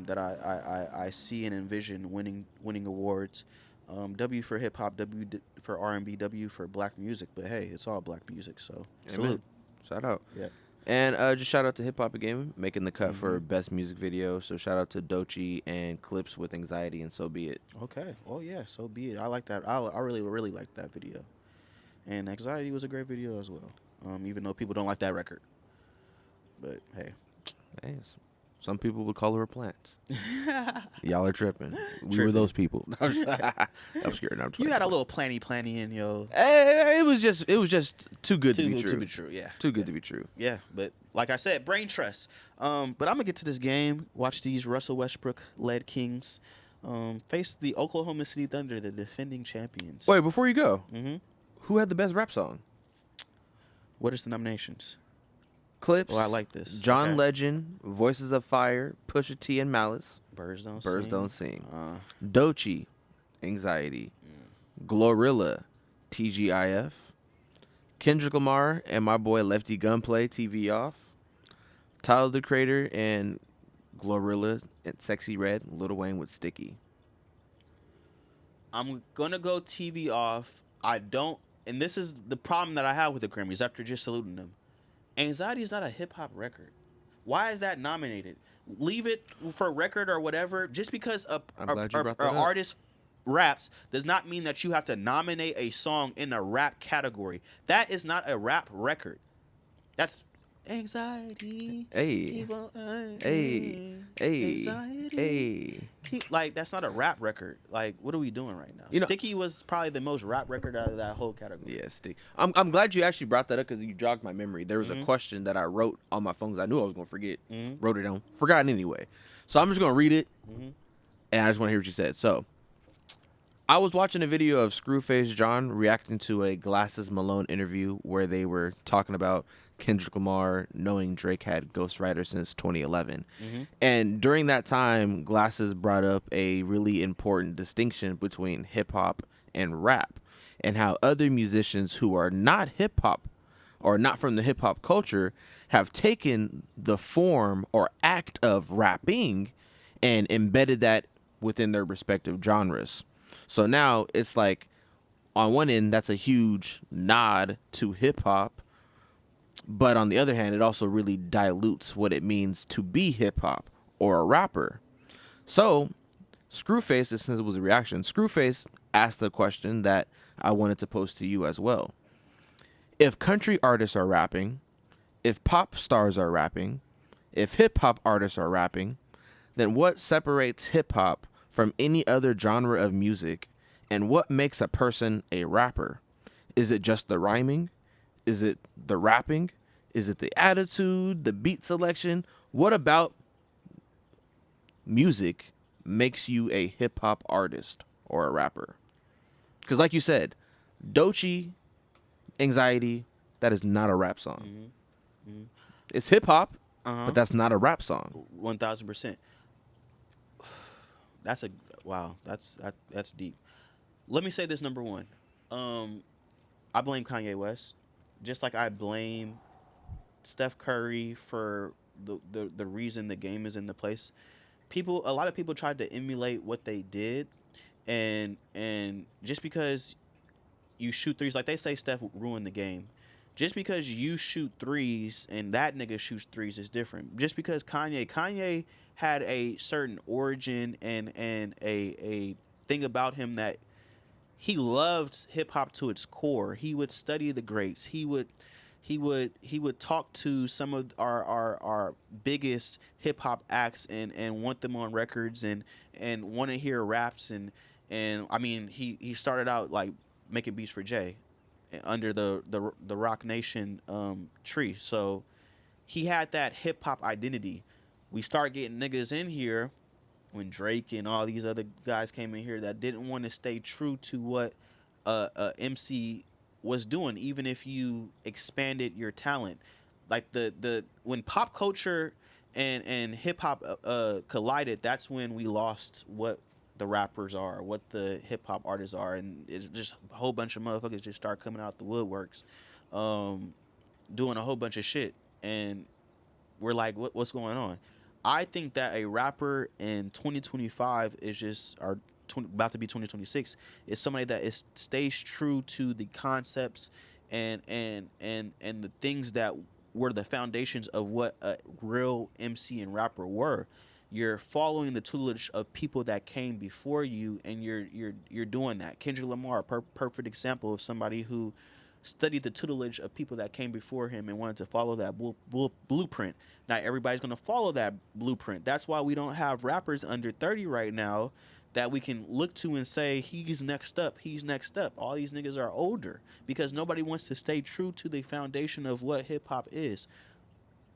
that I see and envision winning awards. W for hip hop, W for R&B, W for black music. But hey, it's all black music, so salute. Shout out. Yeah. And just shout out to Hip Hop Again, making the cut for best music video. So shout out to Doechii and Clips with Anxiety and So Be It. Okay. Oh yeah, so be it. I like that. I really like that video. And Anxiety was a great video as well. Even though people don't like that record. But hey. Thanks. Some people would call her a plant. Y'all are tripping. We were those people. I'm scared. I'm you had a little planny in yo. It was just too good to be true. To be true, yeah. Too good to be true. Yeah, but like I said, brain trust. But I'm gonna get to this game. Watch these Russell Westbrook led Kings face the Oklahoma City Thunder, the defending champions. Wait, before you go, Mm-hmm. who had the best rap song? What is the nominations? Clips. Oh, I like this. John Okay. Legend, Voices of Fire, Pusha T and Malice. Birds Don't Sing. Uh, Doechii, Anxiety. Glorilla, TGIF. Kendrick Lamar and my boy Lefty Gunplay, TV Off. Tyler the Creator and Glorilla and Sexy Red, Lil Wayne with Sticky. I'm gonna go TV Off. I don't, and this is the problem that I have with the Grammys after just saluting them. Anxiety is not a hip hop record. Why is that nominated? Leave it for record or whatever. Just because a artist raps does not mean that you have to nominate a song in a rap category. That is not a rap record. That's anxiety. Hey. Hey. Like, that's not a rap record. Like, what are we doing right now? You know, Sticky was probably the most rap record out of that whole category. Yeah, Sticky. I'm glad you actually brought that up because you jogged my memory. There was a question that I wrote on my phone because I knew I was going to forget. Wrote it down. Forgotten anyway. So I'm just going to read it, and I just want to hear what you said. So, I was watching a video of Screwface John reacting to a Glasses Malone interview where they were talking about Kendrick Lamar knowing Drake had ghostwriter since 2011. And during that time, Glasses brought up a really important distinction between hip-hop and rap and how other musicians who are not hip-hop or not from the hip-hop culture have taken the form or act of rapping and embedded that within their respective genres. So now it's like, on one end, that's a huge nod to hip hop, But on the other hand, it also really dilutes what it means to be hip hop or a rapper. So, Screwface, since it was a reaction, Screwface asked a question that I wanted to pose to you as well. If country artists are rapping, if pop stars are rapping, if hip hop artists are rapping, then what separates hip hop from any other genre of music, and what makes a person a rapper? Is it just the rhyming? Is it the rapping? Is it the attitude, the beat selection? What about music makes you a hip hop artist or a rapper? Because like you said, Doechii, Anxiety, that is not a rap song. It's hip hop, but that's not a rap song. 1000%. That's a wow. That's deep. Let me say this, number one. I blame Kanye West, just like I blame Steph Curry for the reason the game is in the place. A lot of people tried to emulate what they did, and just because you shoot threes, like they say Steph ruined the game. Just because you shoot threes and that nigga shoots threes is different. Just because Kanye had a certain origin and a thing about him that he loved hip hop to its core. He would study the greats. He would talk to some of our biggest hip hop acts and want them on records and want to hear raps and I mean he started out like making beats for Jay under the Rock Nation tree. So he had that hip hop identity. We start getting niggas in here when Drake and all these other guys came in here that didn't want to stay true to what MC was doing, even if you expanded your talent. Like the when pop culture and hip hop collided, that's when we lost what the rappers are, what the hip hop artists are, and it's just a whole bunch of motherfuckers just start coming out the woodworks, doing a whole bunch of shit, and we're like, what's going on? I think that a rapper in 2025 is just about to be 2026 is somebody that stays true to the concepts and the things that were the foundations of what a real MC and rapper were. You're following the tutelage of people that came before you, and you're doing that. Kendrick Lamar, perfect example of somebody who studied the tutelage of people that came before him and wanted to follow that blueprint. Not everybody's going to follow that blueprint. That's why we don't have rappers under 30 right now that we can look to and say, he's next up, he's next up. All these niggas are older because nobody wants to stay true to the foundation of what hip-hop is.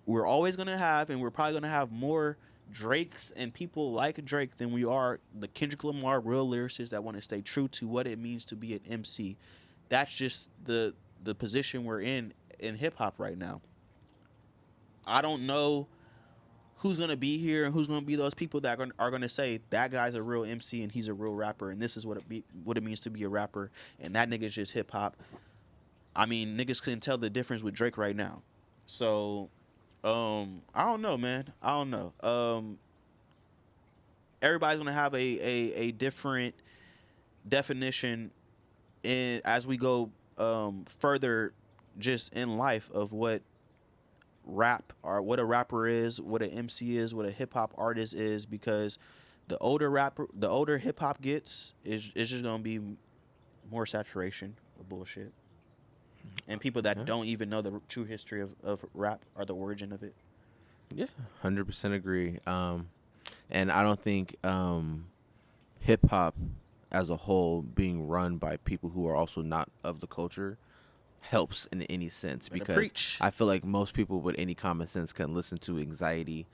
We're always going to have, and we're probably going to have more Drakes and people like Drake than we are the Kendrick Lamar real lyricists that want to stay true to what it means to be an MC. That's just the position we're in hip-hop right now. I don't know who's going to be here and who's going to be those people that are going to say that guy's a real MC and he's a real rapper and this is what it means to be a rapper and that nigga's just hip-hop. I mean, niggas couldn't tell the difference with Drake right now. So, I don't know, man. I don't know. Everybody's going to have a different definition as we go further just in life of what rap or what a rapper is, what an MC is, what a hip hop artist is, because the older hip hop gets, it's just gonna be more saturation of bullshit, and people that don't even know the true history of rap or the origin of it. Yeah, 100% agree. And I don't think hip hop as a whole being run by people who are also not of the culture helps in any sense, because I feel like most people with any common sense can listen to Anxiety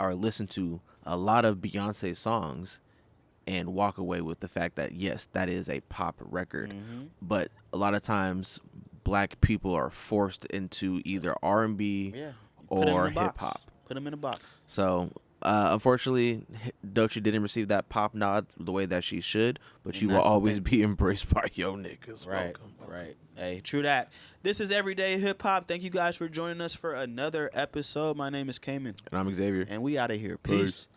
or listen to a lot of Beyonce songs and walk away with the fact that yes, that is a pop record. But a lot of times black people are forced into either R&B or hip hop. Put them in a box. So unfortunately, Doechii didn't receive that pop nod the way that she should, but you will always be embraced by yo niggas. Right, right. Hey, true that. This is Everyday Hip Hop. Thank you guys for joining us for another episode. My name is Cayman. And I'm Xavier. And we out of here. Peace.